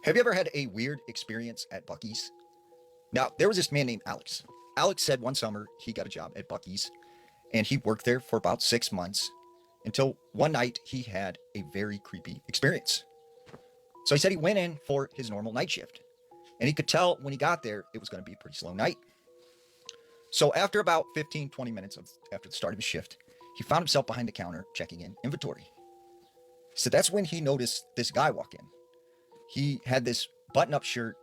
Have you ever had a weird experience at Buc-ee's? Now, there was this man named Alex. Alex said one summer he got a job at Buc-ee's and he worked there for about 6 months until one night he had a very creepy experience. So he said he went in for his normal night shift and he could tell when he got there it was going to be a pretty slow night. So after about 15, 20 minutes after the start of his shift, he found himself behind the counter checking in inventory. So that's when he noticed this guy walk in. He had this button up shirt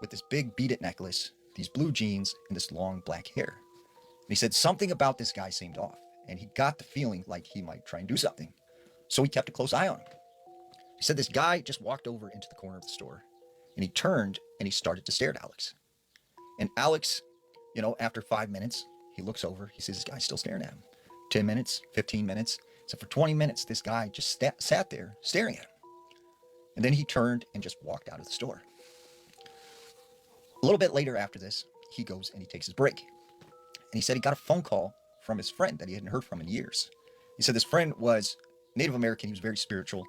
with this big beaded necklace, these blue jeans, and this long black hair. And he said something about this guy seemed off, and he got the feeling like he might try and do something. So he kept a close eye on him. He said this guy just walked over into the corner of the store, and he turned and he started to stare at Alex. And Alex, after 5 minutes, he looks over, he sees this guy still staring at him. 10 minutes, 15 minutes. So for 20 minutes, this guy just sat there staring at him. And then he turned and just walked out of the store. A little bit later after this, he goes and he takes his break. And he said he got a phone call from his friend that he hadn't heard from in years. He said this friend was Native American. He was very spiritual.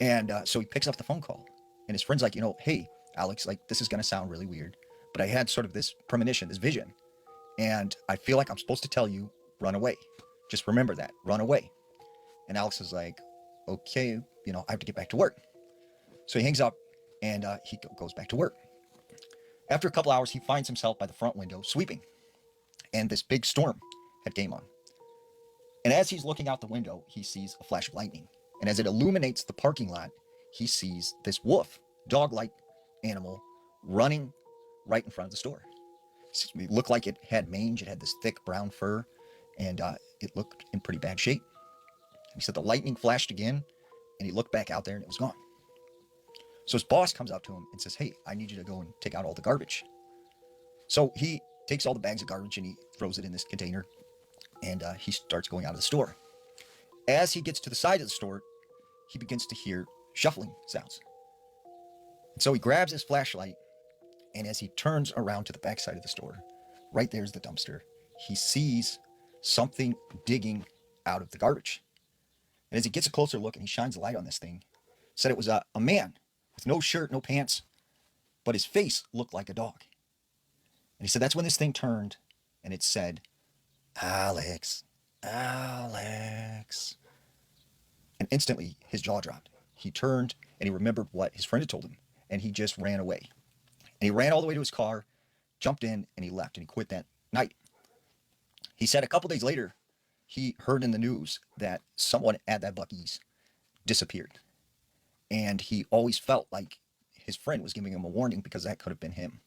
And so he picks up the phone call. And his friend's like, hey, Alex, this is going to sound really weird, but I had sort of this premonition, this vision. And I feel like I'm supposed to tell you, run away. Just remember that, run away. And Alex is like, okay, I have to get back to work. So he hangs up and he goes back to work. After a couple hours, he finds himself by the front window sweeping. And this big storm had came on. And as he's looking out the window, he sees a flash of lightning. And as it illuminates the parking lot, he sees this wolf, dog-like animal, running right in front of the store. It looked like it had mange. It had this thick brown fur, and it looked in pretty bad shape. He said the lightning flashed again, and he looked back out there, and it was gone. So his boss comes out to him and says, hey, I need you to go and take out all the garbage. So he takes all the bags of garbage and he throws it in this container, and he starts going out of the store. As he gets to the side of the store, he begins to hear shuffling sounds. And so he grabs his flashlight, and as he turns around to the back side of the store, right there's the dumpster, he sees something digging out of the garbage. And as he gets a closer look and he shines a light on this thing, said it was a man with no shirt, no pants, but his face looked like a dog. And he said that's when this thing turned and it said, Alex, Alex. And instantly his jaw dropped. He turned and he remembered what his friend had told him, and he just ran away. And he ran all the way to his car, jumped in, and he left, and he quit that night. He said a couple days later, he heard in the news that someone at that Buc-ee's disappeared. And he always felt like his friend was giving him a warning because that could have been him.